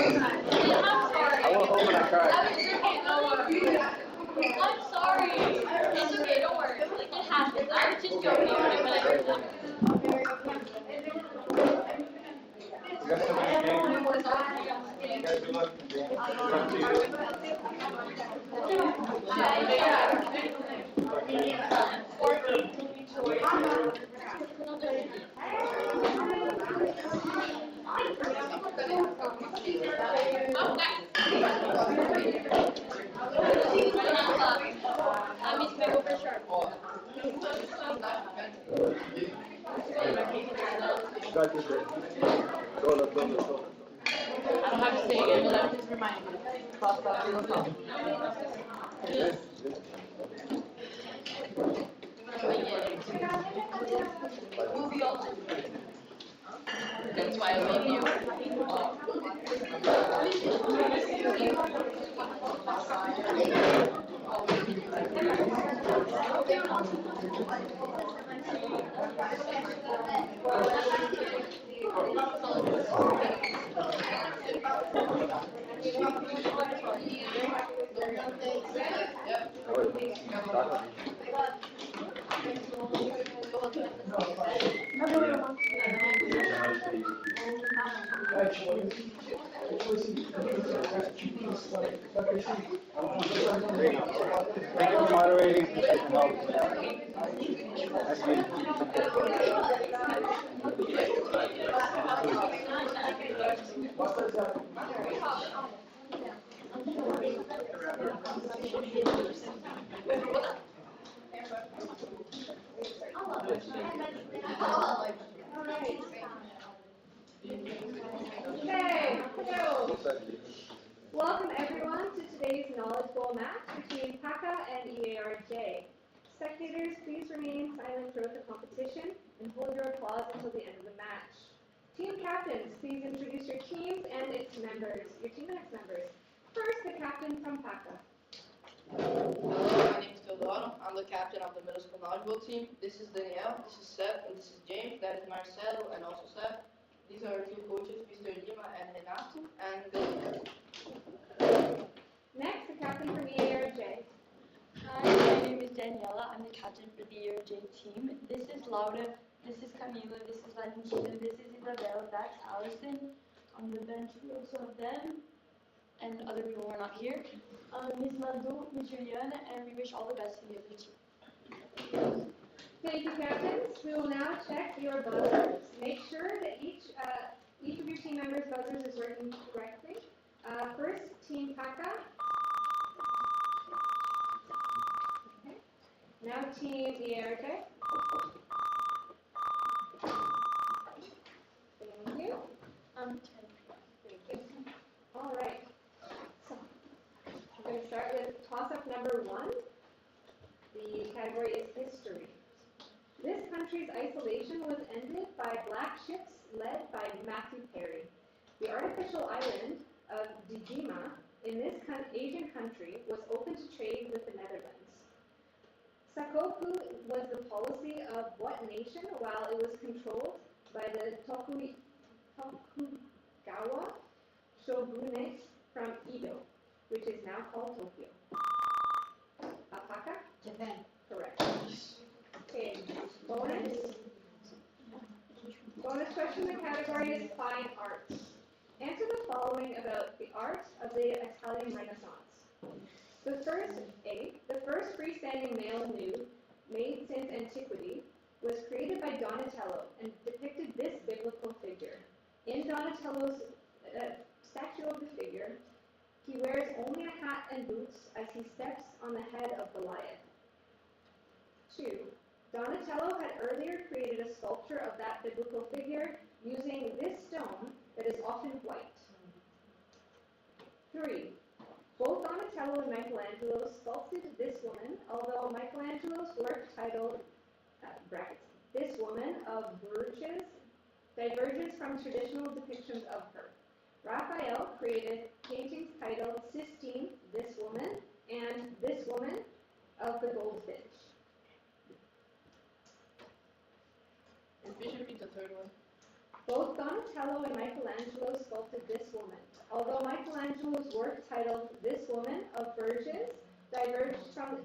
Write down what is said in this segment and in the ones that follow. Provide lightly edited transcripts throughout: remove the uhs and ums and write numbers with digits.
I will hope when I try. I'm sorry. It's okay, don't worry. Like, it happens. I was just joking, but I heard that. You guys still in the game? You guys good luck in the game. Means big over sharp. Got this day. Go, let's go, let's go. I don't have to say again, but I'm just reminding you. Cross that little phone. That's why I love you. Thank you for moderating. That's good. Okay, so welcome everyone to today's Knowledge Bowl match between PACA and EARJ. Spectators, please remain silent throughout the competition and hold your applause until the end of the match. Team captains, please introduce your teams and its members, your team and its members. First, the captain from PACA. Hello, my name is Teodoro. I'm the captain of the middle school knowledge bowl team. This is Danielle, this is Seth, and this is James. That is Marcelo and also Seth. These are our two coaches, Mr. Lima and Renato, and Next, the captain from EARJ. Hi, my name is Daniela. I'm the captain for the EARJ team. This is Laura. This is Camila. This is Valentina. This is Isabella. That's Allison. On the bench, we also have them and other people who are not here. Ms. Madu, Ms. Juliana, and we wish all the best to the other team. Thank you, captains. We will now check your buzzers. Make sure that each of your team members' buzzers is working correctly. First, Team PACA. Okay. Now, Team EARJ. Thank you. All right. So, we're going to start with toss-up number 1. The category is history. This country's isolation was ended by black ships led by Matthew Perry. The artificial island of Dijima in this Asian country was open to trade with the Netherlands. Sakoku was the policy of what nation while it was controlled by the Tokugawa shogunate from Edo, which is now called Tokyo. Apaka? Japan. Correct. Okay, bonus question, the category is fine arts. Answer the following about the art of the Italian Renaissance. The first freestanding male nude made since antiquity was created by Donatello and depicted this biblical figure. In Donatello's statue of the figure, he wears only a hat and boots as he steps on the head of Goliath. 2. Donatello had earlier created a sculpture of that biblical figure using this stone that is often white. 3. Both Donatello and Michelangelo sculpted this woman, although Michelangelo's work titled, This Woman of Bruges, diverges from traditional depictions of her. Raphael created paintings titled Sistine, This Woman, and This Woman of the Goldfinch. and please repeat the third one. Both Donatello and Michelangelo sculpted this woman. Although Michelangelo's work titled This Woman of Virgins diverged from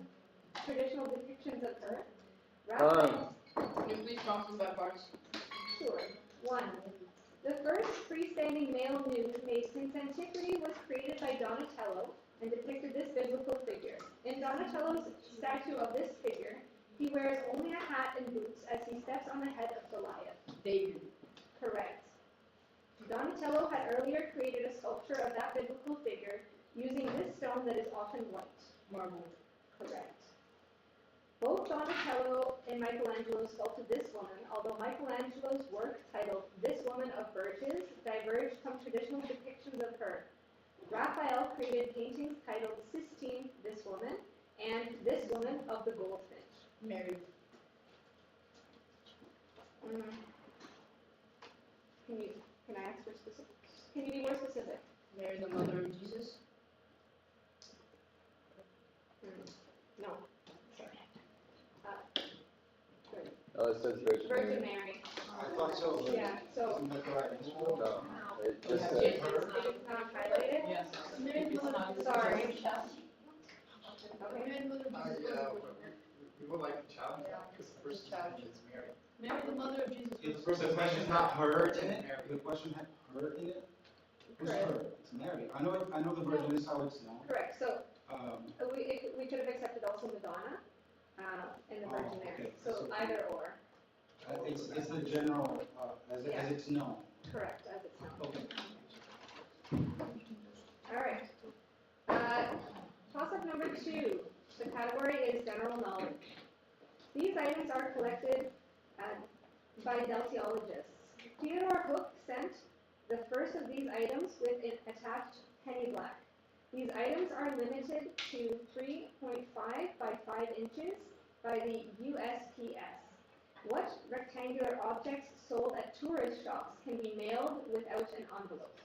traditional depictions of her, Raphael. Can you please prompt us by parts? Sure. 1. The first freestanding male nude made since antiquity was created by Donatello and depicted this biblical figure. In Donatello's statue of this figure, he wears only a hat and boots as he steps on the head of Goliath. David. Correct. Donatello had earlier created a sculpture of that biblical figure using this stone that is often white. Marble. Correct. Both Donatello and Michelangelo sculpted this woman, although Michelangelo's work titled This Woman of Virgins diverged from traditional depictions of her. Raphael created paintings titled Sistine, This Woman, and This Woman of the Goldfinch. Mary. Can I ask for specifics? Can you be more specific? Mary, the mother of Jesus. No. Sorry. Oh, it says Virgin Virgin Mary. Mary. I thought so. Yeah, so Isn't that correct? No, it just Yeah. says, it's not highlighted? Yes. Sorry. Okay. We would like to challenge that, because the first challenge is Mary. Mary, the mother of Jesus. If the question's not her in it, the question had her in it, who's Correct. her? It's Mary. I know the Virgin is how it's known. Correct, so Um, we could have accepted also Madonna and the Virgin Oh, Mary, okay. so either or. it's the general, as it's known. Correct, as it's known. Okay. All right. Toss-up number 2. The category is general knowledge. These items are collected by deltiologists. Theodore Hook sent the first of these items with an attached penny black. These items are limited to 3.5 by 5 inches by the USPS. What rectangular objects sold at tourist shops can be mailed without an envelope?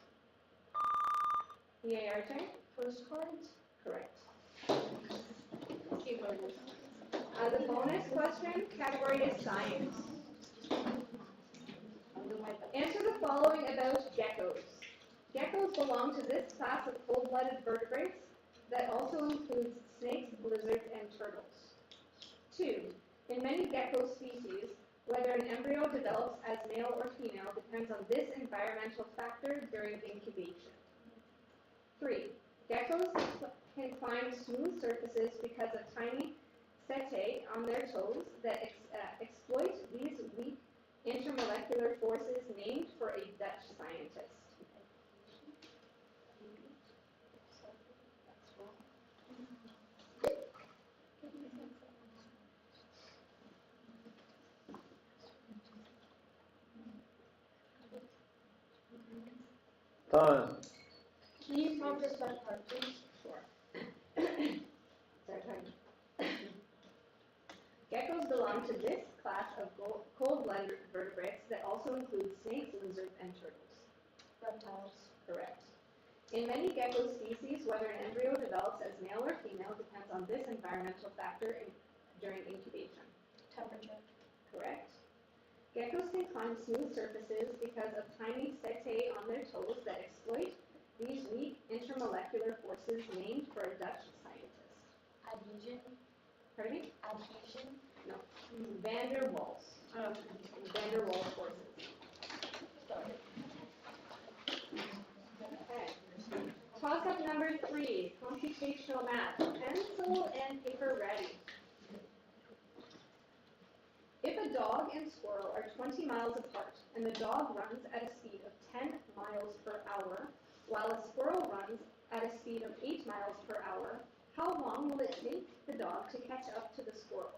EARJ? Postcards? Correct. Keyboard. The bonus question category is science. Answer the following about geckos. Geckos belong to this class of cold-blooded vertebrates that also includes snakes, lizards, and turtles. 2. In many gecko species, whether an embryo develops as male or female depends on this environmental factor during incubation. 3. Geckos can climb smooth surfaces because of tiny setae on their toes that exploit these weak intermolecular forces named for a Dutch scientist. Time. Can you prompt us by part, please? Geckos belong to this class of cold-blooded vertebrates that also include snakes, lizards, and turtles. Reptiles. Correct. In many gecko species, whether an embryo develops as male or female depends on this environmental factor during incubation. Temperature. Correct. Geckos can climb smooth surfaces because of tiny setae on their toes that exploit these weak intermolecular forces named for a Dutch scientist. Adhesion. Pardon me? Adhesion. No. Van der Waals. Van der Waals forces. Sorry. Okay. Toss-up number 3, computational math. Pencil and paper ready. If a dog and squirrel are 20 miles apart and the dog runs at a speed of 10 miles per hour, while a squirrel runs at a speed of 8 miles per hour, how long will it take the dog to catch up to the squirrel?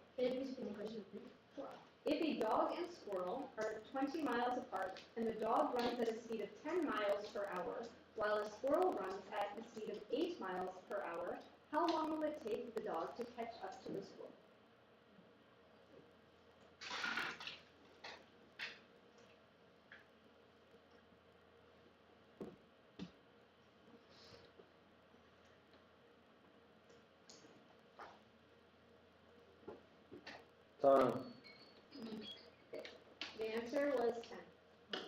If a dog and squirrel are 20 miles apart and the dog runs at a speed of 10 miles per hour, while a squirrel runs at a speed of 8 miles per hour, how long will it take the dog to catch up to the squirrel? Time. The answer was 10.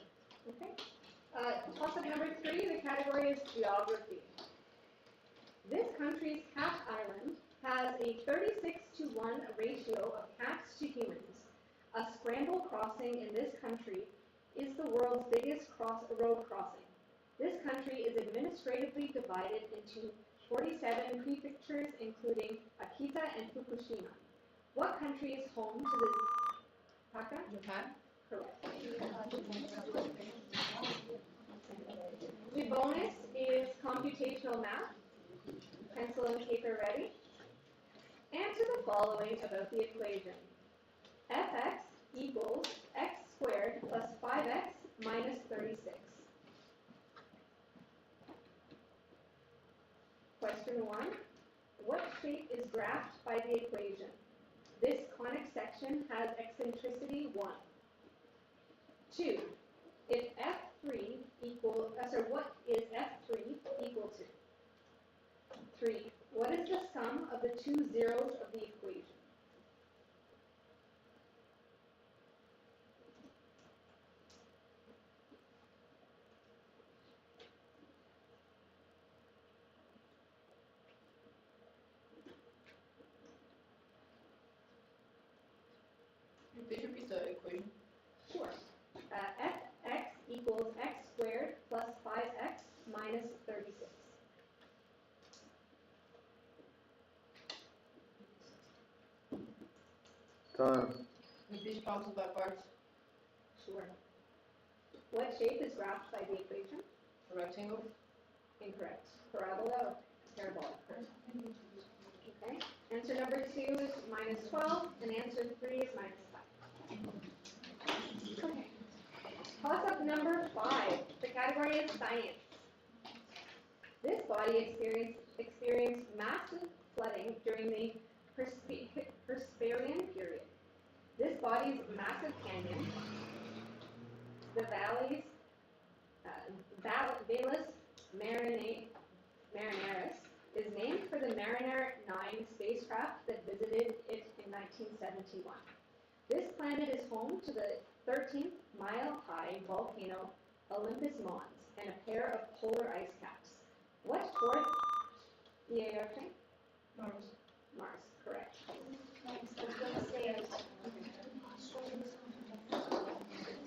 Toss-up number 3, the category is geography. This country's cat island has a 36-to-1 ratio of cats to humans. A scramble crossing in this country is the world's biggest road crossing. This country is administratively divided into 47 prefectures, including Akita and Fukushima. What country is home to the PACA? Japan. Correct. The bonus is computational math. Pencil and paper ready? Answer the following about the equation. Fx equals x squared plus 5x minus 36. Question 1. What shape is graphed by the equation? This conic section has eccentricity 1. 2. If F3 what is F3 equal to? 3. What is the sum of the two zeros of the equation? Please repeat the equation. Sure. Fx equals x squared plus 5x minus 36. Time. Repeat problems by parts. Sure. What shape is graphed by the equation? A rectangle. Incorrect. Parabola or parabolic. Okay. Answer number 2 is minus 12, and answer 3 is minus 5. Okay. Toss-up number 5. The category is science. This body experienced massive flooding during the Persperian period. This body's massive canyon, the valleys, Valles Marineris, is named for the Mariner 9 spacecraft that visited it in 1971. This planet is home to the 13th-mile-high volcano Olympus Mons and a pair of polar ice caps. What fourth EARJ? Mars. Mars, correct.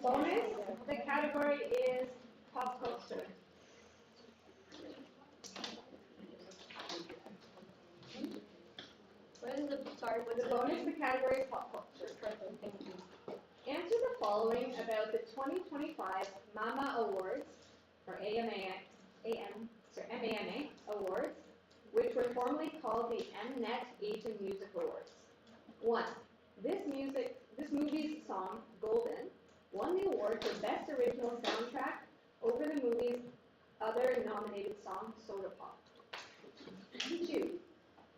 Bonus, the category is pop culture. The bonus, the category is pop culture. Answer the following about the 2025 MAMA Awards, or MAMA Awards, which were formerly called the Mnet Asian Music Awards. 1. This movie's song, Golden, won the award for Best Original Soundtrack over the movie's other nominated song, Soda Pop. 2.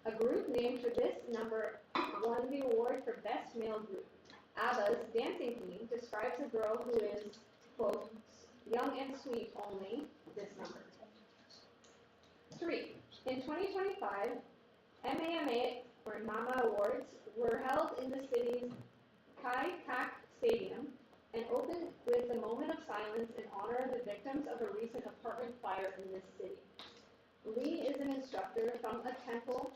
A group named for this number won the award for Best Male Group. ABBA's Dancing Queen describes a girl who is, quote, young and sweet only, this number. 3. In 2025, MAMA, or MAMA Awards, were held in the city's Kai Tak Stadium and opened with a moment of silence in honor of the victims of a recent apartment fire in this city. Lee is an instructor from a temple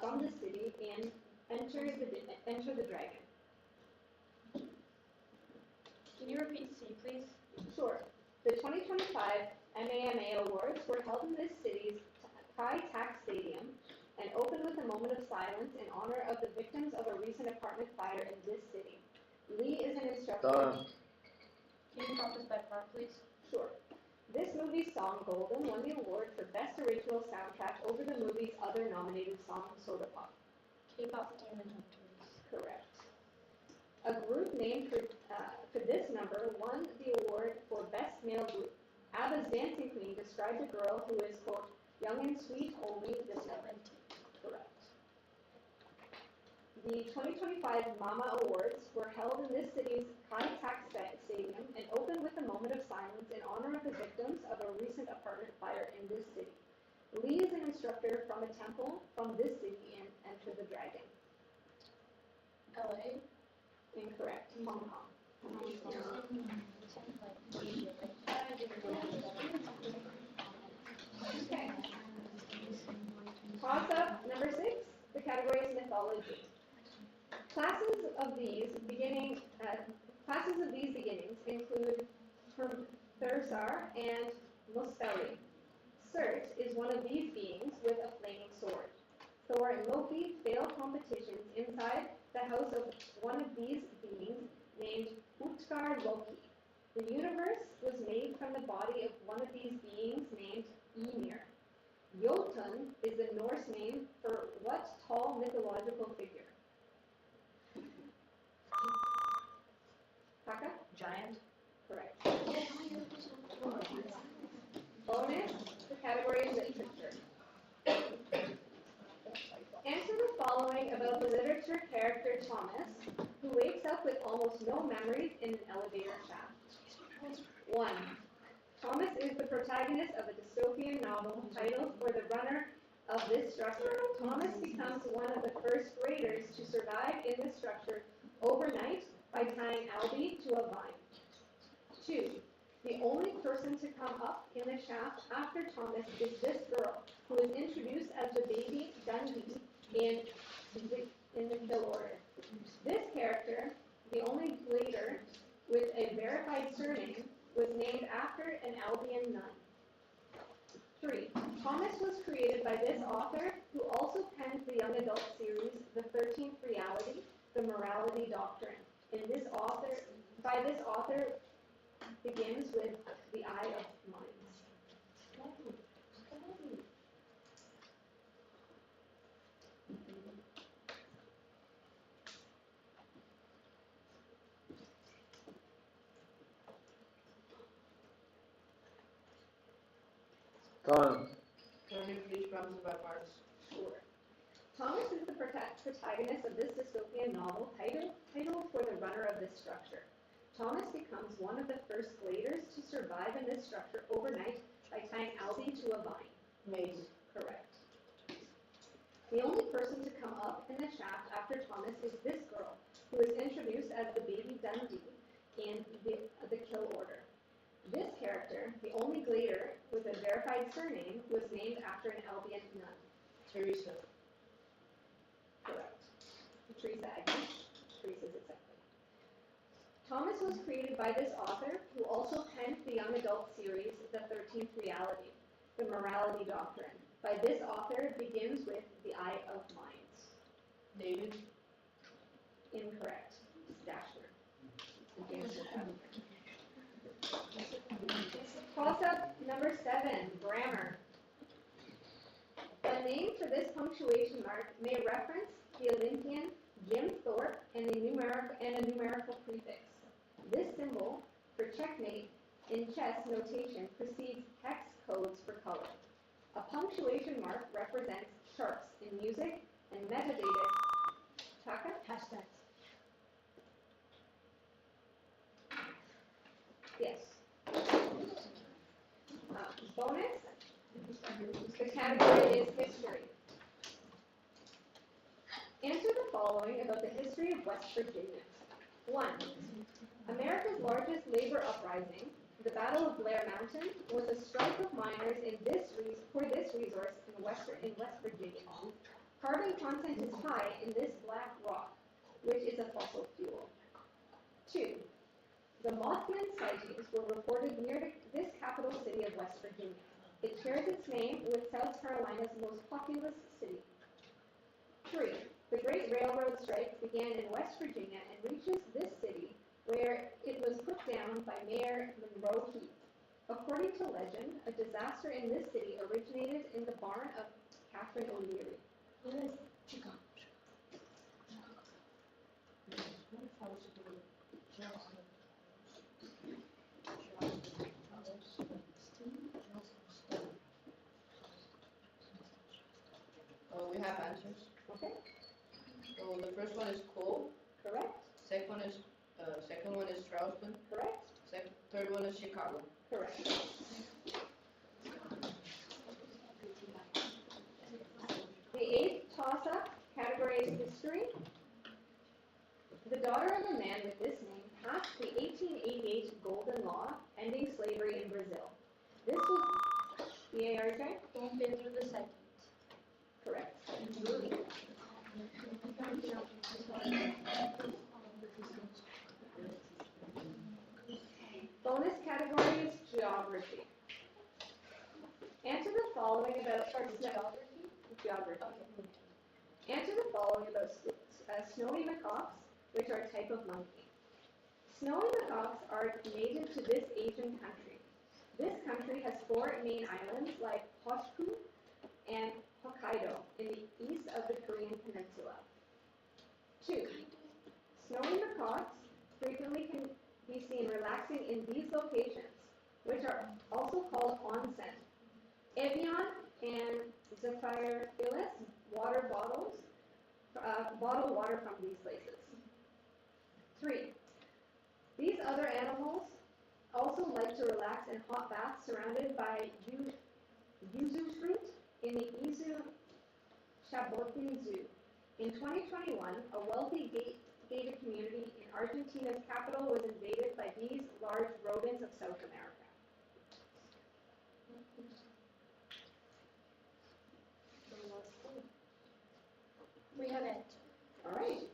from the city in Enter the Dragon. Can you repeat C, please? Sure. The 2025 MAMA Awards were held in this city's Kai Tak Stadium and opened with a moment of silence in honor of the victims of a recent apartment fire in this city. Lee is an instructor. Time. Can you talk us by part, please? Sure. This movie's song, Golden, won the award for Best Original Soundtrack over the movie's other nominated song, Soda Pop. K-pop entertainment, please. Correct. A group named for this number won the award for Best Male Group. ABBA's Dancing Queen described a girl who is, quote, young and sweet only, this number. Correct. The 2025 MAMA Awards were held in this city's Kai Tak Stadium and opened with a moment of silence in honor of the victims of a recent apartment fire in this city. Lee is an instructor from a temple from this city in Enter the Dragon. LA. Incorrect. Hong Kong. these beginnings include Thursar and Muspelli. Surt is one of these beings with a flaming sword. Thor and Loki fail competitions inside the house of one of these beings named Utgard Loki. The universe was made from the body of one of these beings named Ymir. Jotun is the Norse name for what tall mythological figure? PACA? Giant. Correct. Bonus, the category is literature. Answer the following about the literature character Thomas, who wakes up with almost no memories in an elevator shaft. 1. Thomas is the protagonist of a dystopian novel titled For the Runner of this structure. Thomas becomes one of the first graders to survive in this structure overnight by tying Albie to a vine. 2. The only person to come up in the shaft after Thomas is this girl, who is introduced as the baby Dundee in the kill order. This character, the only leader with a verified surname, was named after an Albion nun. 3. Thomas was created by this author, who also penned the young adult series, The 13th Reality, The Morality Doctrine. By this author begins with The Eye of Minds. Time. Can you please run by parts? Sure. Thomas is the protagonist of this dystopian novel titled For the Runner of this Structure. Thomas becomes one of the first gladers to survive in this structure overnight by tying Albie to a vine. Maze. Correct. The only person to come up in the shaft after Thomas is this girl, who is introduced as the baby Dundee in the kill order. This character, the only glader with a verified surname, was named after an Albion nun. Teresa. Correct. Teresa Agnes. Teresa's accepted. Thomas was created by this author, who also penned the young adult series, The 13th Reality, The Morality Doctrine. By this author begins with The Eye of Minds. David. Incorrect. Dashner. Toss-up number 7, grammar. A name for this punctuation mark may reference the Olympian Jim Thorpe and a numerical prefix. This symbol for checkmate in chess notation precedes hex codes for color. A punctuation mark represents sharps in music and metadata. Taka? Hashtags. Yes. Bonus. The category is history. Answer the following about the history of West Virginia. 1. America's largest labor uprising, the Battle of Blair Mountain, was a strike of miners for this resource in West Virginia. Carbon content is high in this black rock, which is a fossil fuel. 2. The Mothman sightings were reported near this capital city of West Virginia. It shares its name with South Carolina's most populous city. 3. The Great Railroad Strike began in West Virginia and reaches this city, where it was put down by Mayor Monroe Heath. According to legend, a disaster in this city originated in the barn of Catherine O'Leary. Chicago. We have answers. Okay, So the first one is coal. correct, Second one is Charleston. correct, Third one is Chicago. correct. The 8th toss-up category is history. The daughter of a man with this name passed the 1888 Golden Law, ending slavery in Brazil. This was EARJ? Don't been through the second. Correct. about geography. Answer the following about snowy macaques, which are a type of monkey. Snowy macaques are native to this Asian country. This country has 4 main islands like Honshu and Hokkaido in the east of the Korean peninsula. 2. Snowy macaques frequently can be seen relaxing in these locations, which are also called onsen. Evian and Zephyr Phyllis water bottles bottle water from these places. 3. These other animals also like to relax in hot baths surrounded by yuzu fruit in the Izu Shabokin Zoo. In 2021, a wealthy gated community in Argentina's capital was invaded by these large rodents of South America. We have it. All right.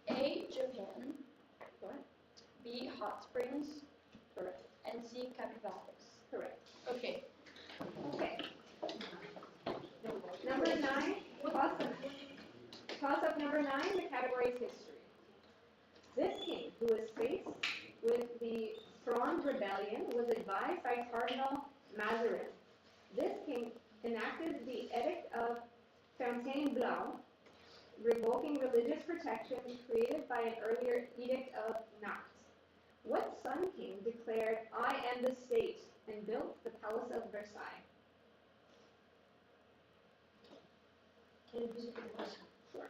A, Japan. Correct. B, hot springs. Correct. And C, capybaras. Correct. Okay. Okay. Number 9, toss-up number 9, the category is history. This king, who was faced with the Fronde Rebellion, was advised by Cardinal Mazarin. This king enacted the Edict of Fontainebleau, revoking religious protection created by an earlier Edict of Nantes. What Sun King declared, "I am the state," and built the Palace of Versailles? Sure.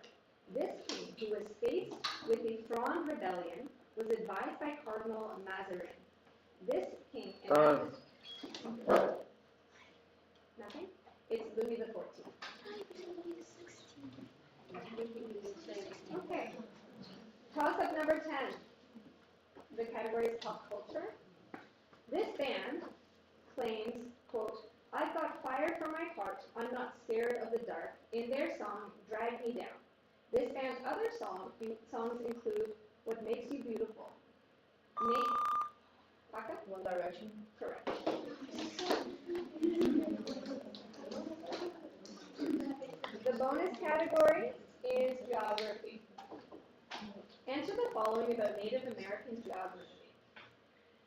This king, who was faced with the Fronde Rebellion, was advised by Cardinal Mazarin. This king enacted... Nothing? It's Louis XIV. Okay. Toss-up number 10. The category is pop culture. This band claims, quote, "I've got fire for my heart, I'm not scared of the dark," in their song, "Drag Me Down." This band's other songs include "What Makes You Beautiful." PACA? One Direction. Correct. The bonus category is geography. Answer the following about Native American geography.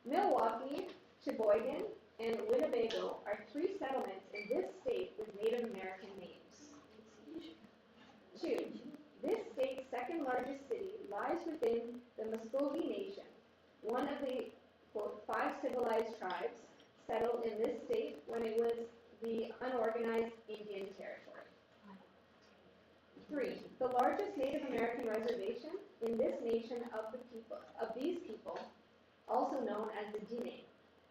Milwaukee, Sheboygan, and Winnebago are 3 settlements in this state with Native American names. 2. This state's second largest city lies within the Muskogee Nation, one of the, quote, 5 civilized tribes settled in this state when it was the unorganized Indian Territory. 3. The largest Native American reservation in this nation of these people, also known as the Diné.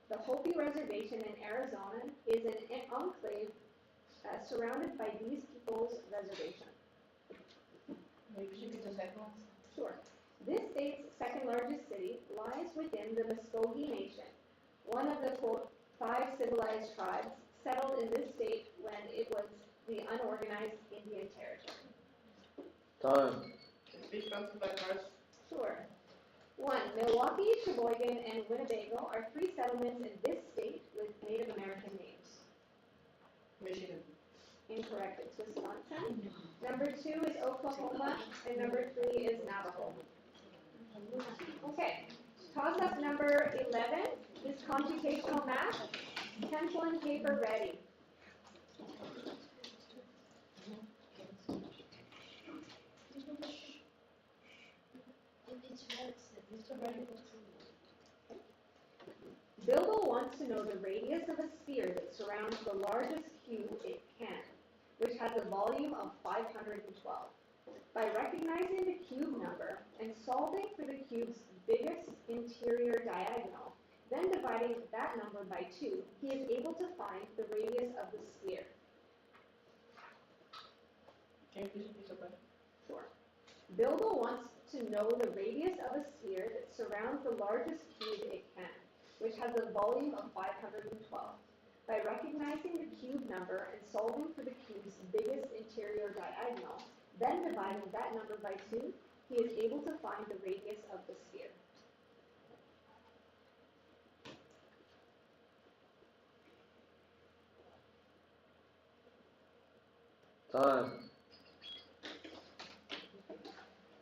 The Hopi Reservation in Arizona is an enclave surrounded by these people's reservation. Maybe you could just second one. Sure. This state's second largest city lies within the Muskogee Nation, one of the, quote, 5 civilized tribes settled in this state when it was the unorganized Indian Territory. Time. Be sponsored by cars. Sure. 1. Milwaukee, Sheboygan, and Winnebago are 3 settlements in this state with Native American names. Michigan. Incorrect. It's Wisconsin. Number 2 is Oklahoma, and number 3 is Navajo. Okay. Toss-up number 11 is computational math. Pencil and paper ready. Bilbo wants to know the radius of a sphere that surrounds the largest cube it can, which has a volume of 512. By recognizing the cube number and solving for the cube's biggest interior diagonal, then dividing that number by 2, he is able to find the radius of the sphere. Can you please repeat the question? Sure. Bilbo wants to know the radius of a sphere that surrounds the largest cube it can, which has a volume of 512. By recognizing the cube number and solving for the cube's biggest interior diagonal, then dividing that number by 2, he is able to find the radius of the sphere. Time.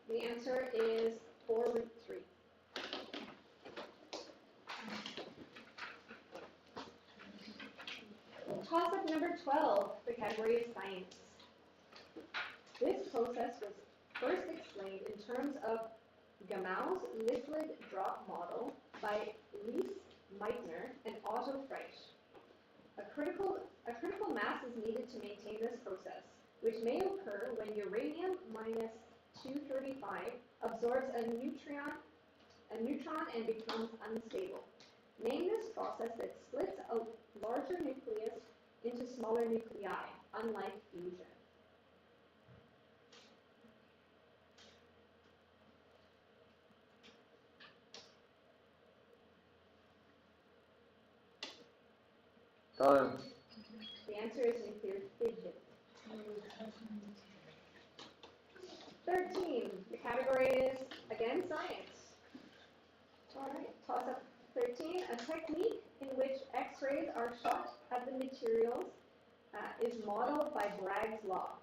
The answer is 4 root 3. Toss-up number 12, the category is science. This process was first explained in terms of Gamows liquid drop model by Lise Meitner and Otto Freisch. A critical mass is needed to maintain this process, which may occur when uranium-235 absorbs a neutron and becomes unstable. Name this process that splits a larger nucleus into smaller nuclei, unlike fusion. Time. The answer is nuclear fission. 13, the category is, again, science. All right, toss up 13, a technique in which X-rays are shot at the materials is modeled by Bragg's law.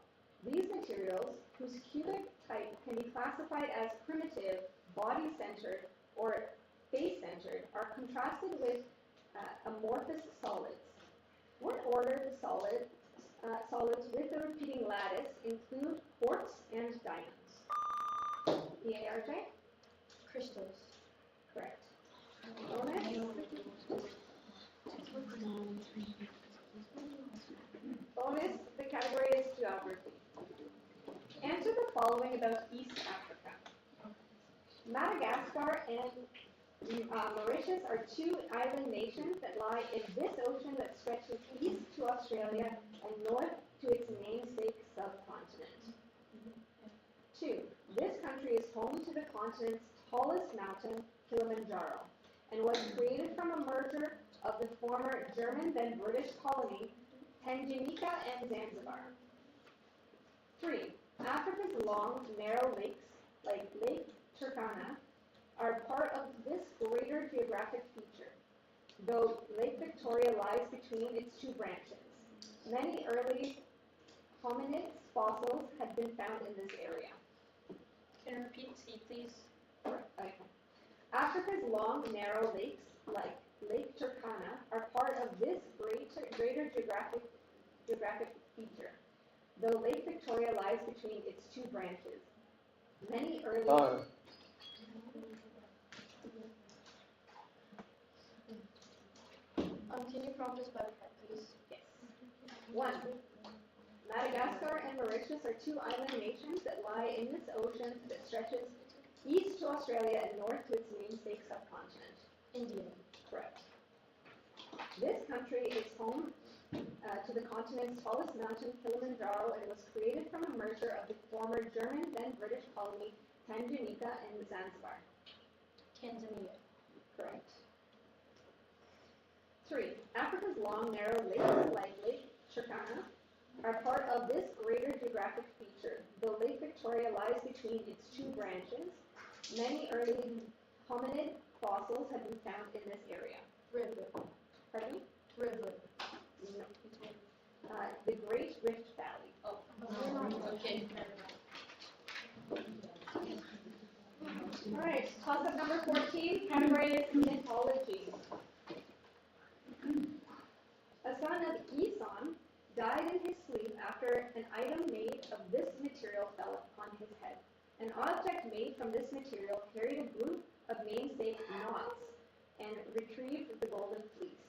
These materials, whose cubic type can be classified as primitive, body-centered, or face-centered, are contrasted with amorphous solids. What order the solids with the repeating lattice include quartz and diamonds? EARJ? Crystals. Correct. Bonus? Bonus, the category is geography. Answer the following about East Africa. Madagascar and Mauritius are two island nations that lie in this ocean that stretches east to Australia and north to its namesake subcontinent. 2. This country is home to the continent's tallest mountain, Kilimanjaro, and was created from a merger of the former German then British colony, Tanganyika and Zanzibar. 3. Africa's long, narrow lakes, like Lake Turkana, are part of this greater geographic feature, though Lake Victoria lies between its two branches. Many early hominid fossils have been found in this area. Can you repeat C, please? Okay. Africa's long, narrow lakes, like Lake Turkana, are part of this greater geographic feature, though Lake Victoria lies between its two branches. Many early Time. Can you prompt us by part, please? Yes. 1. Madagascar and Mauritius are two island nations that lie in this ocean that stretches east to Australia and north to its namesake subcontinent. India. Correct. This country is home to the continent's tallest mountain, Kilimanjaro, and was created from a merger of the former German then British colony, Tanganyika and Zanzibar. Tanzania. Correct. 3. Africa's long, narrow lakes, like Lake Turkana, are part of this greater geographic feature. Though Lake Victoria lies between its two branches, many early hominid fossils have been found in this area. River. Pardon me? River. No. The Great Rift Valley. Oh. Okay. All right, toss-up number 14, category is mythology. A son of Aeson died in his sleep after an item made of this material fell upon his head. An object made from this material carried a group of namesake knots and retrieved the golden fleece.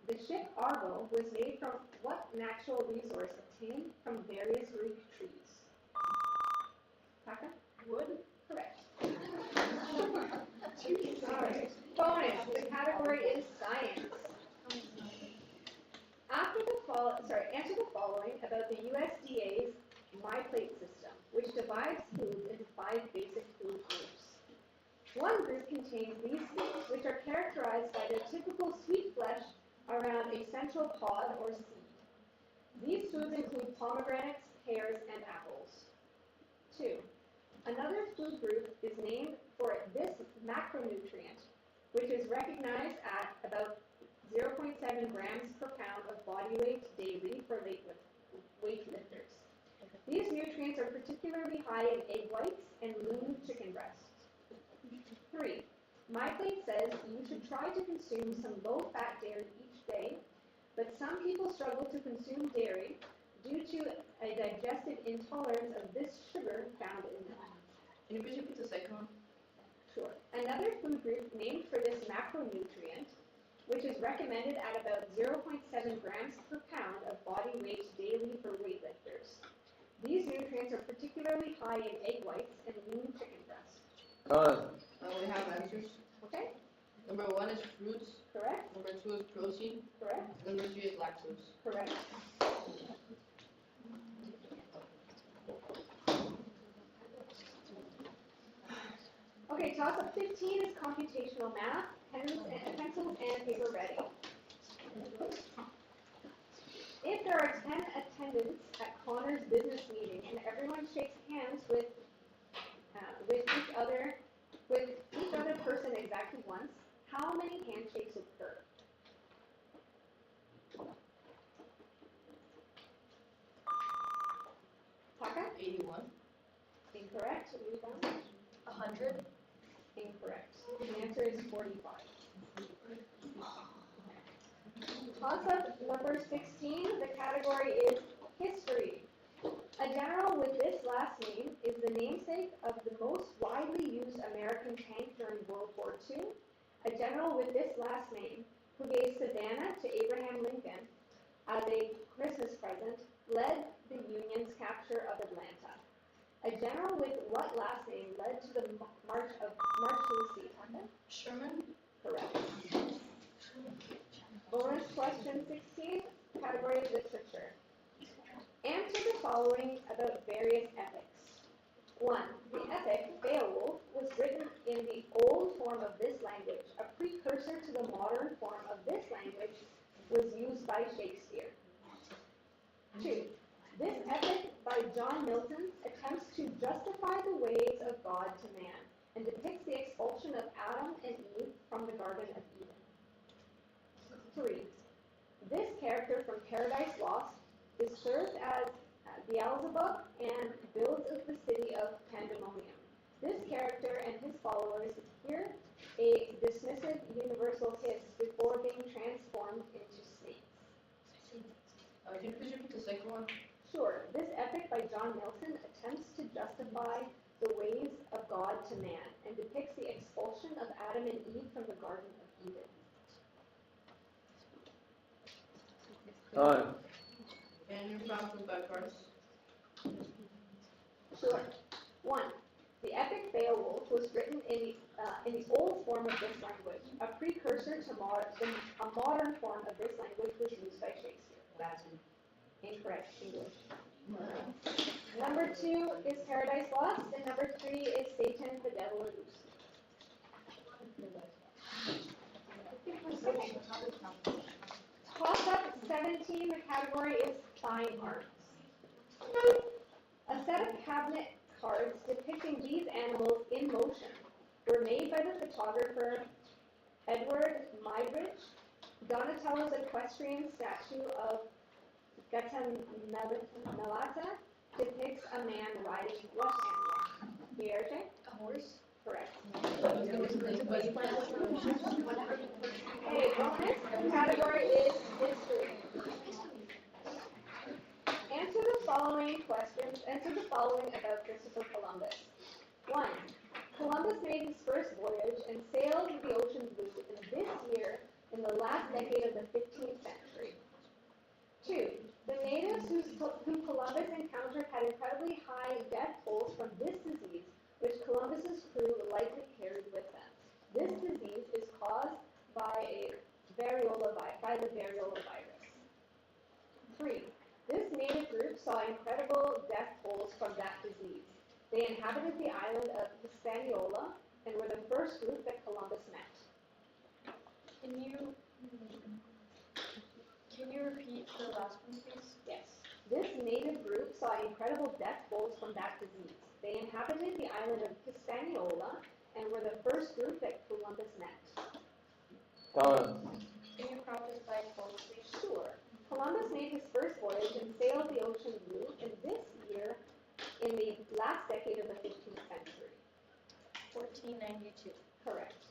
The ship Argo was made from what natural resource obtained from various Greek trees? PACA? Wood. Correct. All right. Bonus. The category is science. Answer the following about the USDA's MyPlate system, which divides foods into 5 basic food groups. One group contains these foods, which are characterized by their typical sweet flesh around a central pod or seed. These foods include pomegranates, pears, and apples. 2. Another food group is named for this macronutrient, which is recognized at about 0.7 grams per pound of body weight daily for weightlifters. These nutrients are particularly high in egg whites and lean chicken breast. 3. MyPlate says you should try to consume some low-fat dairy each day, but some people struggle to consume dairy due to a digestive intolerance of this sugar found in milk. Can you please repeat the second one? Sure. Another food group named for this macronutrient, which is recommended at about 0.7 grams per pound of body weight daily for weightlifters. These nutrients are particularly high in egg whites and lean chicken breast. We have answers. Okay? Number 1 is fruits. Correct? Number 2 is protein. Correct? Number 3 is lactose. Correct. Okay, toss up 15 is computational math. Pencils and paper ready. If there are 10 attendants at Connor's business meeting and everyone shakes hands with each other person exactly once, how many handshakes occur? PACA? 81. Incorrect. 100. Incorrect. The answer is 45. Toss-up number 16, the category is history. A general with this last name is the namesake of the most widely used American tank during World War II. A general with this last name who gave Savannah to Abraham Lincoln as a Christmas present led the Union's capture of Atlanta. A general with what last name led to the March to the Sea? Sherman. Correct. Bonus question 16, category of literature. Answer the following about various epics. 1. The epic Beowulf was written in the old form of this language. A precursor to the modern form of this language was used by Shakespeare. 2. This epic by John Milton attempts to justify the ways of God to man and depicts the expulsion of Adam and Eve from the Garden of Eden. 3. This character from Paradise Lost is served as Beelzebub and builds the city of Pandemonium. This character and his followers hear a dismissive universal hiss before being transformed into snakes. Can you please repeat the second one? Sure, this epic by John Milton attempts to justify the ways of God to man and depicts the expulsion of Adam and Eve from the Garden of Eden. And your prompts by parts. Sure. 1. The epic Beowulf was written in the old form of this language. A precursor to a modern form of this language was used by Shakespeare. That's incorrect English. Number 2 is Paradise Lost, and number 3 is Satan, the Devil, and Lucifer. Toss up 17, the category is fine arts. A set of cabinet cards depicting these animals in motion were made by the photographer Edward Muybridge. Donatello's equestrian statue of Gattamelata depicts a man riding what animal? EARJ? A horse. Correct. Hey, bonus category is history. Answer the following questions. Answer the following about Christopher Columbus. 1. Columbus made his first voyage and sailed the ocean blue in this year in the last decade of the 15th century. 2. The natives whom Columbus encountered had incredibly high death tolls from this disease, which Columbus's crew likely carried with them. This disease is caused by the variola virus. 3. This native group saw incredible death tolls from that disease. They inhabited the island of Hispaniola and were the first group that Columbus met. Can you repeat the last one, please? Yes. This native group saw incredible death tolls from that disease. They inhabited the island of Hispaniola and were the first group that Columbus met. Can you prompt the Columbus made his first voyage and sailed the ocean blue in this year in the last decade of the 15th century. 1492. Correct.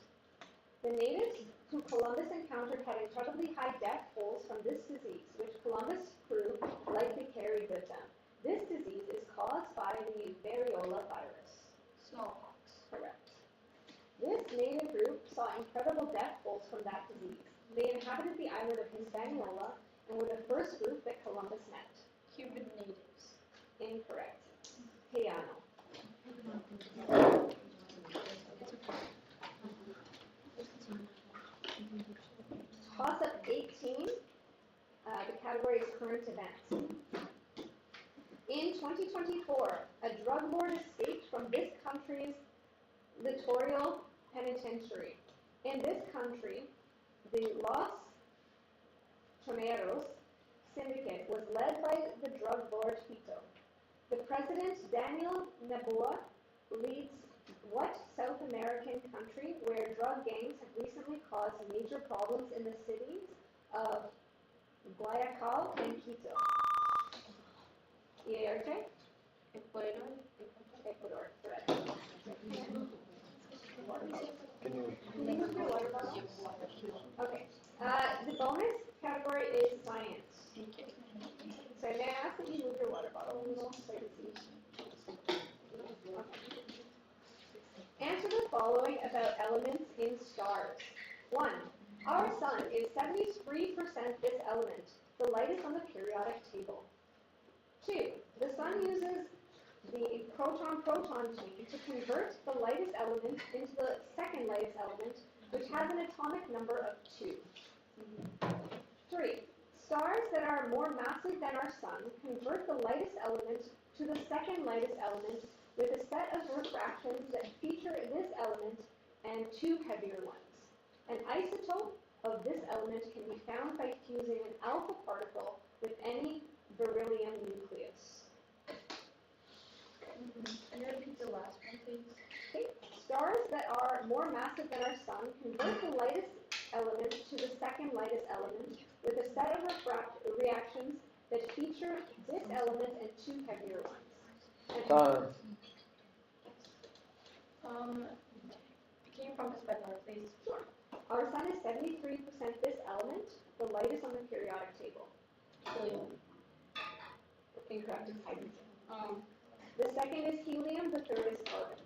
The natives who Columbus encountered had incredibly high death tolls from this disease, which Columbus' crew likely carried with them. This disease is caused by the variola virus. Smallpox. Correct. This native group saw incredible death tolls from that disease. They inhabited the island of Hispaniola and were the first group that Columbus met. Cuban natives. Incorrect. Hayano. Toss-up 18. The category is current events. In 2024, a drug lord escaped from this country's littoral penitentiary. In this country, the Los Choneros syndicate was led by the drug lord Tito. The president, Daniel Noboa, leads what South American country where drug gangs have recently caused major problems in the cities of Guayaquil and Quito? EARJ? Ecuador, correct. Can you? Can you move your water bottle? Okay. The bonus category is science. So may I ask that you move your water bottle a little so I can see? Okay. Answer the following about elements in stars. 1. Our sun is 73% this element, the lightest on the periodic table. 2. The sun uses the proton-proton chain to convert the lightest element into the second lightest element, which has an atomic number of 2. 3. Stars that are more massive than our sun convert the lightest element to the second lightest element with a set of refractions that feature this element and 2 heavier ones. An isotope of this element can be found by fusing an alpha particle with any beryllium nucleus. And repeat the last one, please. Okay. Stars that are more massive than our sun convert the lightest element to the second lightest element with a set of reactions that feature this element and 2 heavier ones. And Time. Can you prompt us by number, please? Sure. Our sun is 73% this element, the lightest on the periodic table. Helium. Incorrect, it's hydrogen. The second is helium, the third is carbon.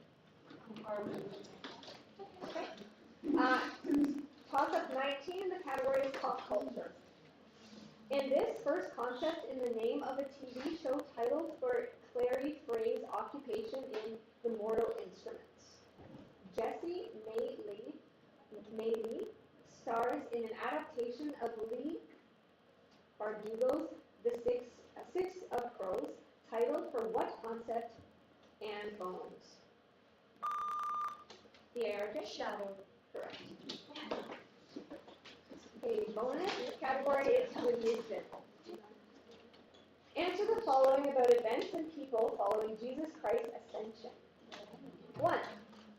Carbon. Okay. Toss-up 19, the category is pop culture. In this first concept in the name of a TV show titled for Clary Frey's occupation in The Mortal Instruments. Jessie May Lee stars in an adaptation of Lee Bardugo's The Six of Crows, titled for what concept and bones? EARJ? Shadow. Correct. A bonus category is religion. Answer the following about events and people following Jesus Christ's ascension. 1.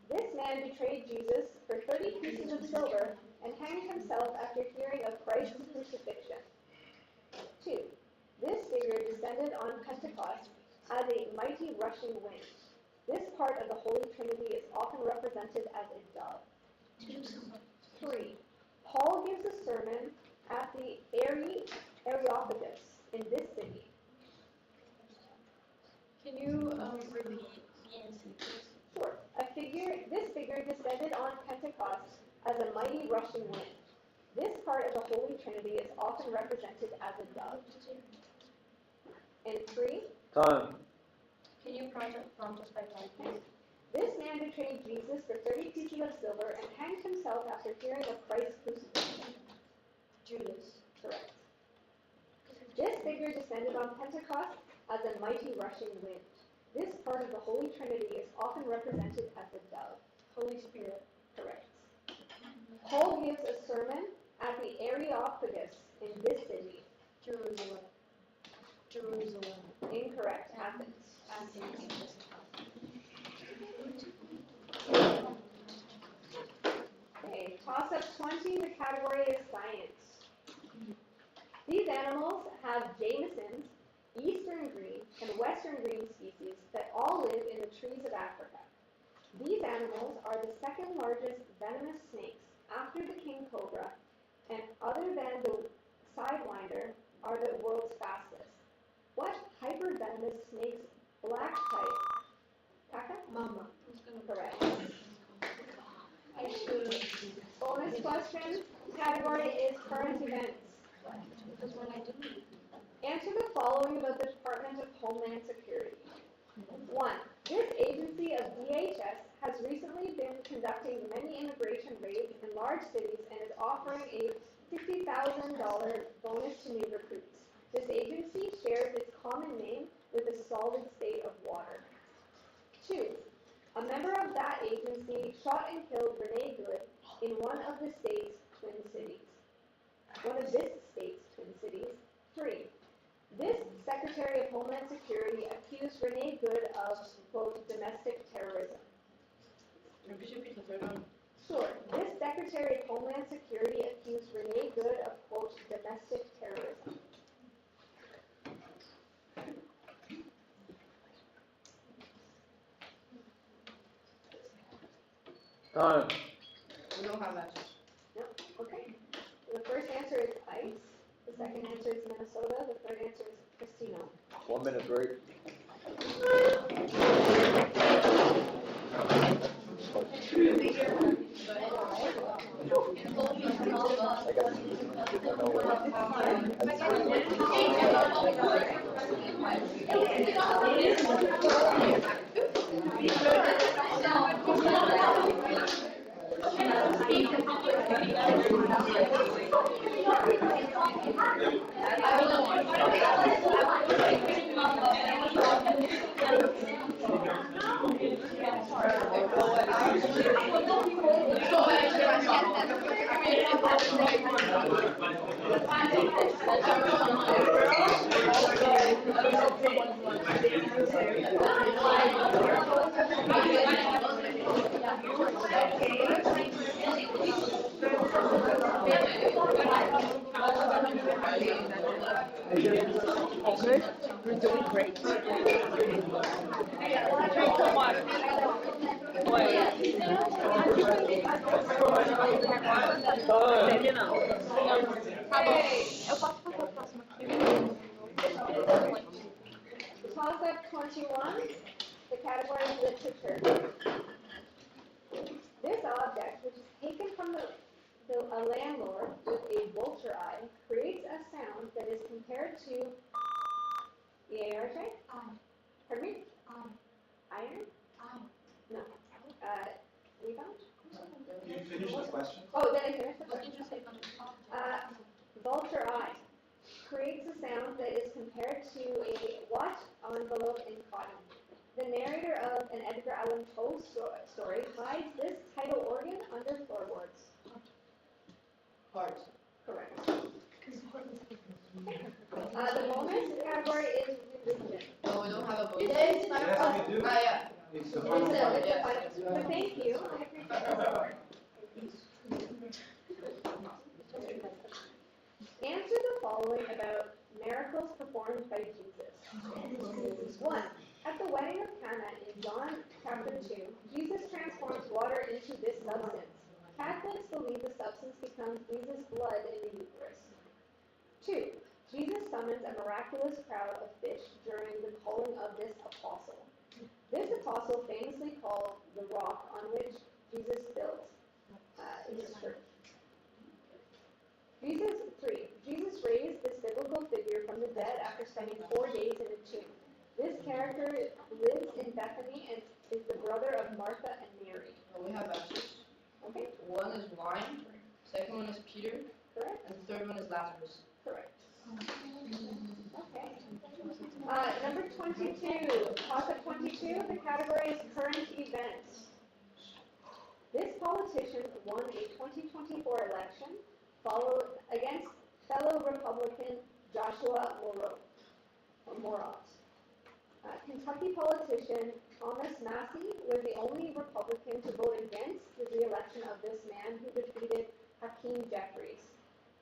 This man betrayed Jesus for 30 pieces of silver and hanged himself after hearing of Christ's crucifixion. 2. This figure descended on Pentecost as a mighty rushing wind. This part of the Holy Trinity is often represented as a dove. 3. Paul gives a sermon at the Areopagus in this city. Can you repeat the answer, please? Sure. This figure descended on Pentecost as a mighty rushing wind. This part of the Holy Trinity is often represented as a dove. And 3. Time. Can you prompt us by time, please? This man betrayed Jesus for 30 pieces of silver and hanged himself after hearing of Christ's crucifixion. Judas. Correct. This figure descended on Pentecost as a mighty rushing wind. This part of the Holy Trinity is often represented as a dove. Holy Spirit. Correct. Paul gives a sermon at the Areopagus in this city. Jerusalem. Jerusalem. Incorrect. Athens. Athens. Okay, toss-up 20, the category is science. These animals have Jameson's, eastern green, and western green species that all live in the trees of Africa. These animals are the second largest venomous snakes after the king cobra, and other than the sidewinder, are the world's fastest. What hypervenomous snake's black type? PACA? Mama. Correct. I should. Bonus question. Category is current events. Because when I didn't. Answer the following about the Department of Homeland Security. 1. This agency of DHS has recently been conducting many immigration raids in large cities and is offering a $60,000 bonus to new recruits. This agency shares its common name with a solid state of water. 2. A member of that agency shot and killed Renee Good in one of the state's twin cities. One of this state's twin cities. 3. This Secretary of Homeland Security accused Renee Good of, quote, domestic terrorism. Repeat the third one. Sure. This Secretary of Homeland Security accused Renee Good of, quote, domestic terrorism. Time. We don't have answers. No? Okay. The first answer is ice. The second answer is Minnesota. The third answer is casino. 1 minute break. We're doing great. Toss-up 21. The category is literature. This object, which is taken from a landlord with a vulture eye, creates a sound that is compared to EARJ? Pardon me? Iron? No. Rebound? Can you finish the question? Oh, did I finish the question? Vulture eye creates a sound that is compared to a what envelope in cotton. The narrator of an Edgar Allan Poe story hides this title organ under floorboards. Heart. Correct. The bonus category is religion. No, we don't have a vote. Yes, we do. Yeah. It's the It's final a- one. it's a fun- but thank you. I appreciate it. Answer the following about miracles performed by Jesus. 1. At the wedding of Cana in John chapter 2, Jesus transforms water into this substance. Catholics believe the substance becomes Jesus' blood in the Eucharist. 2. Jesus summons a miraculous crowd of fish during the calling of this apostle. This apostle famously called the rock on which Jesus built his church. 3. Jesus raised this biblical figure from the dead after spending 4 days in a tomb. This character lives in Bethany and is the brother of Martha and Mary. We have answers. Okay, One is wine, second one is Peter, correct? and the third one is Lazarus. Correct. Okay. Number 22, toss-up 22, the category is current events. This politician won a 2024 election against fellow Republican Joshua Morot. Kentucky politician Thomas Massey was the only Republican to vote against the re-election of this man who defeated Hakeem Jeffries.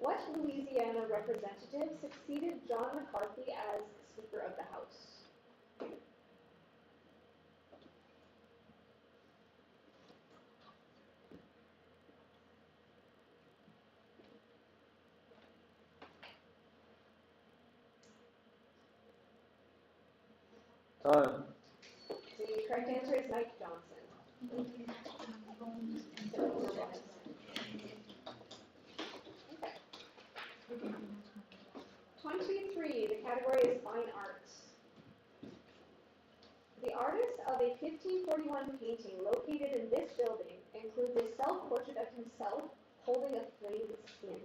What Louisiana representative succeeded John McCarthy as Speaker of the House? Time. The correct answer is Mike Johnson. Okay. 23, the category is fine arts. The artist of a 1541 painting located in this building includes a self-portrait of himself holding a flayed skin,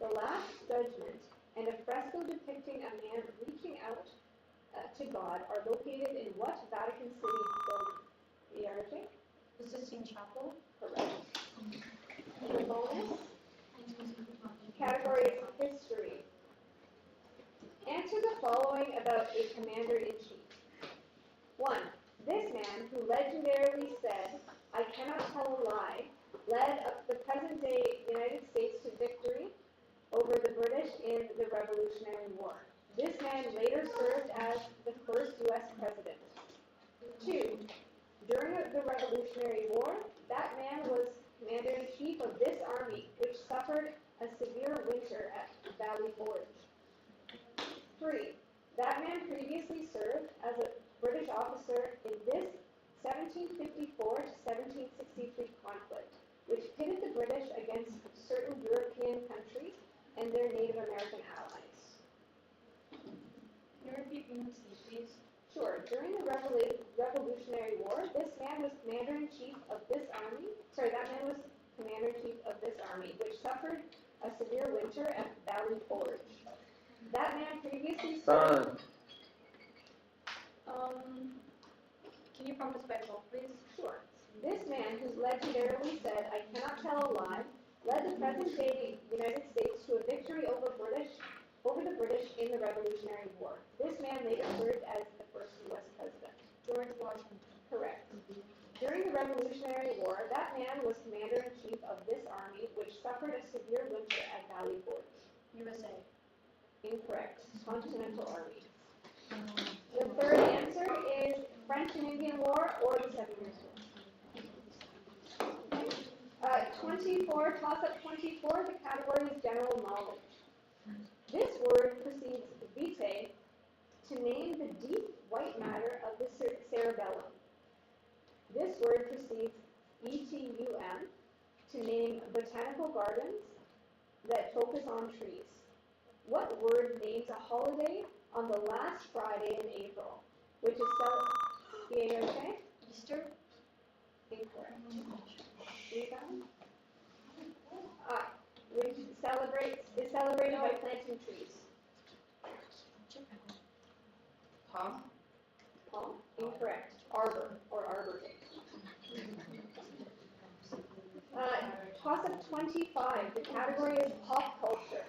the Last Judgment, and a fresco depicting a man reaching out to God are located in what Vatican City building? EARJ? The Sistine Chapel. Correct. The bonus category is history. Answer the following about a commander-in-chief. 1. This man, who legendarily said, "I cannot tell a lie," led the present-day United States to victory over the British in the Revolutionary War. This man later served as the first U.S. president. 2. During the Revolutionary War, that man was commander-in-chief of this army, which suffered a severe winter at Valley Forge. 3. That man previously served as a British officer in this 1754 to 1763 conflict, which pitted the British against certain European countries and their Native American allies. Can you repeat units, please? Sure. During the Revolutionary War, this man was commander-in-chief of this army. That man was commander-in-chief of this army, which suffered a severe winter at Valley Forge. That man previously served. Can you prompt us by both, please? Sure. This man, who legendarily said, "I cannot tell a lie," led the present-day United States to a victory over the British in the Revolutionary War. This man later served as the first U.S. president. George Washington. Correct. During the Revolutionary War, that man was commander-in-chief of this army, which suffered a severe winter at Valley Forge. USA. Incorrect. Continental Army. The third answer is French and Indian War or the 7 Years' War. 24, toss-up 24, the category is general knowledge. This word precedes vitae to name the deep white matter of the cerebellum. This word precedes etum to name botanical gardens that focus on trees. What word names a holiday on the last Friday in April, which is EARJ? Easter. Incorrect. Which is celebrated by planting trees. Palm. Palm? Incorrect. Arbor or Arbor Day. Toss-up 25. The category is pop culture.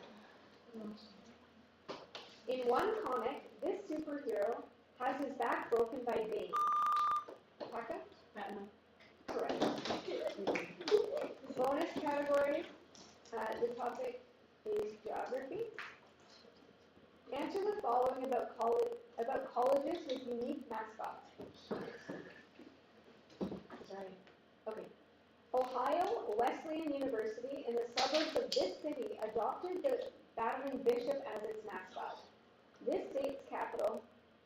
In one comic, this superhero has his back broken by Bane. PACA? Batman. Correct. Bonus category. The topic is geography. Answer the following about colleges with unique mascots. Sorry. Okay. Ohio Wesleyan University in the suburbs of this city adopted the battling bishop as its mascot. This state's capital,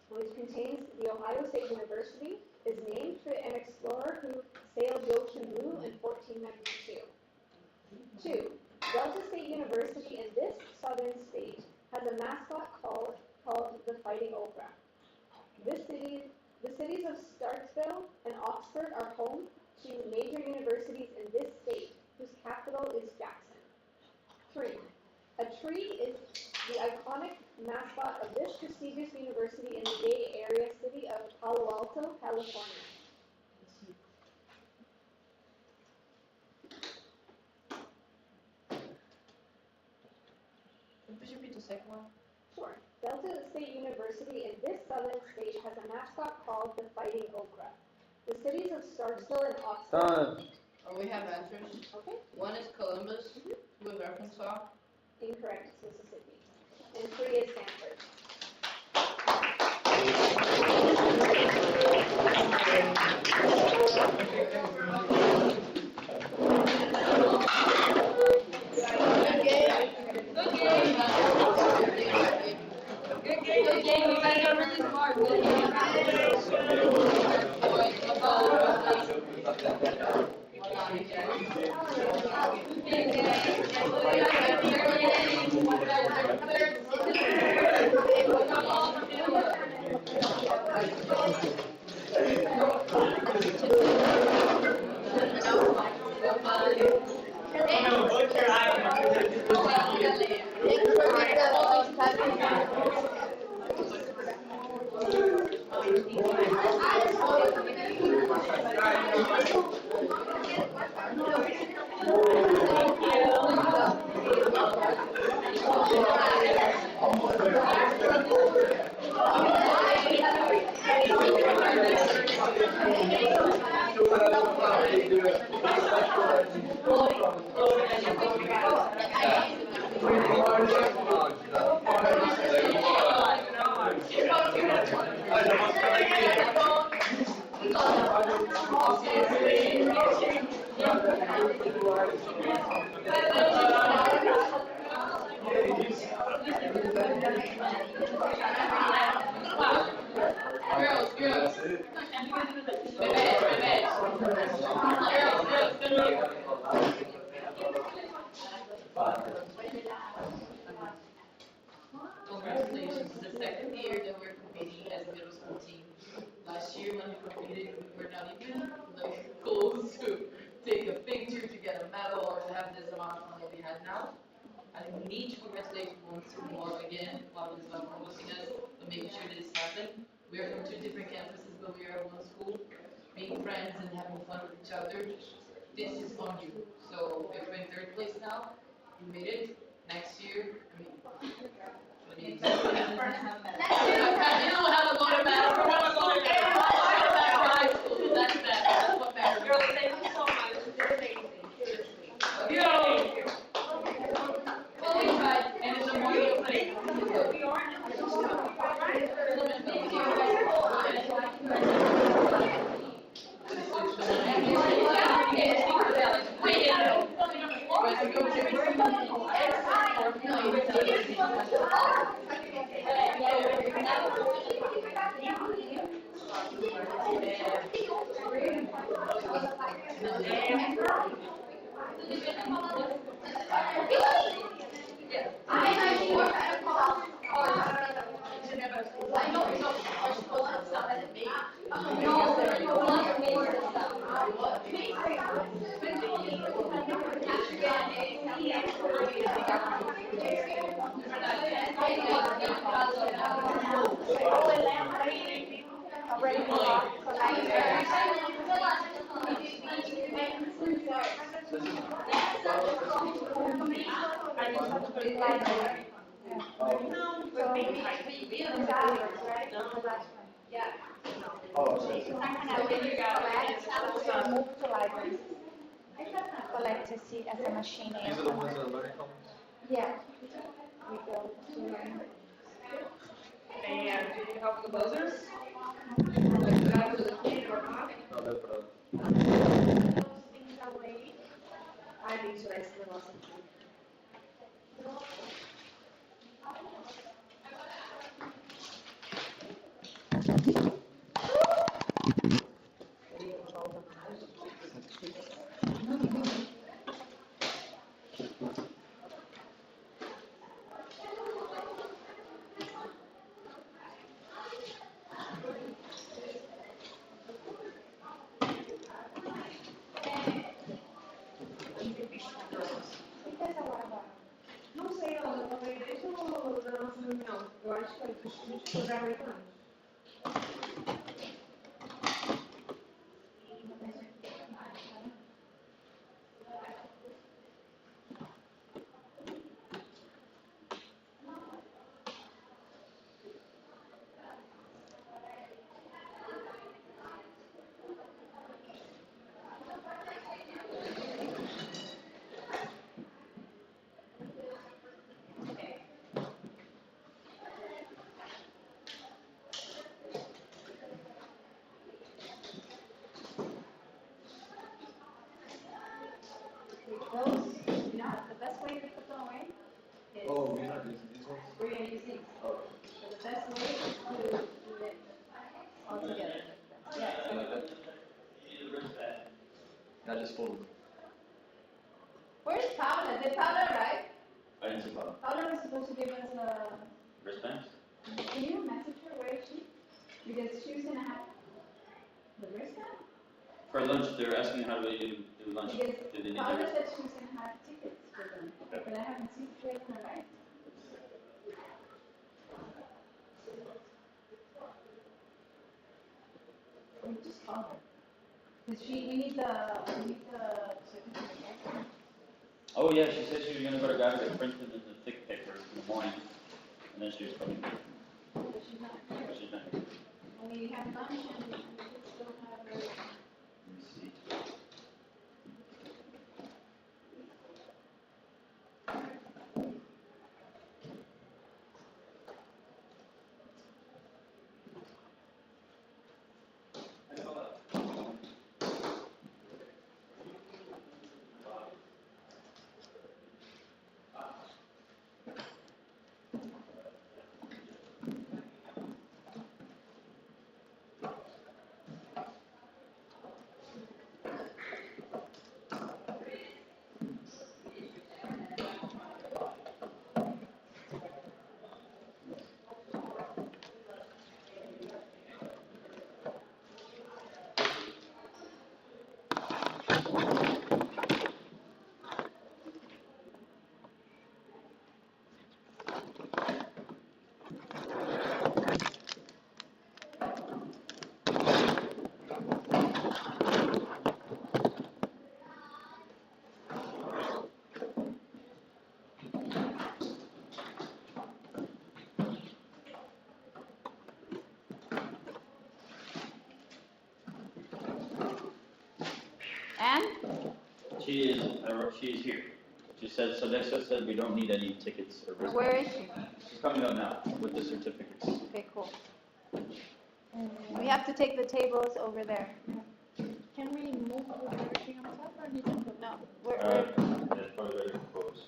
which contains the Ohio State University, is named for an explorer who sailed the ocean blue in 1492. 2. Delta State University in this southern state has a mascot called the Fighting Okra. The cities of Starkville and Oxford are home to major universities in this state, whose capital is Jackson. 3. A tree is the iconic mascot of this prestigious university in the Bay Area city of Palo Alto, California. Could you repeat the second one? Sure. Delta State University in this southern state has a mascot called the Fighting Okra. The cities of Starkville and Oxford. Time. Oh, we have answers. Okay. One is Columbus with Arkansas. Incorrect, it's Mississippi. And 3 is Stanford. Good game, you guys are really smart. Good Congratulations, it's the second year that we're competing as a middle school team. Last year when we competed, we were not even like close to take a picture to get a medal or to have this amount of fun that we had now. I think we need to congratulate once more again, while this is hosting us, to make sure that this happened. We are from 2 different campuses, but we are one school, making friends and having fun with each other. This is on you. So if we're in 3rd place now, you made it. Next year, you don't have a lot of matter. That's what matters. Girls, thank you so much. You're amazing. Seriously. Well, we tried, and it's a more you play. We are. Collect to see as a machine. These are the ones that are learning commons? Yeah. We go to And did you help the buzzers? No, that's what I think so. I still lost some. Não sei, ela não vai deixa eu dar nossa reunião. Eu acho que a gente programar aí antes. Paula was supposed to give us a, Wristbands? can you message her where is she? Because she was gonna have the wristband? For lunch, they're asking how do they do lunch? Because Do they need Paula their- said she was gonna have tickets for them, Okay. but I haven't seen her in her life. We just call her. Cause we need the certificate. Oh, yeah, she said she was gonna go to grab it printed in the thick paper in the morning, and then she was coming. But she's not here. But she's not here. We have lunch and we still have her. Let me see. And? She is here. She said, Sodexo said we don't need any tickets or wristbands. Where is she? She's coming up now with the certificates. Okay, cool. We have to take the tables over there. Can we move everything on top or need to put? No, we're, That's probably what I propose.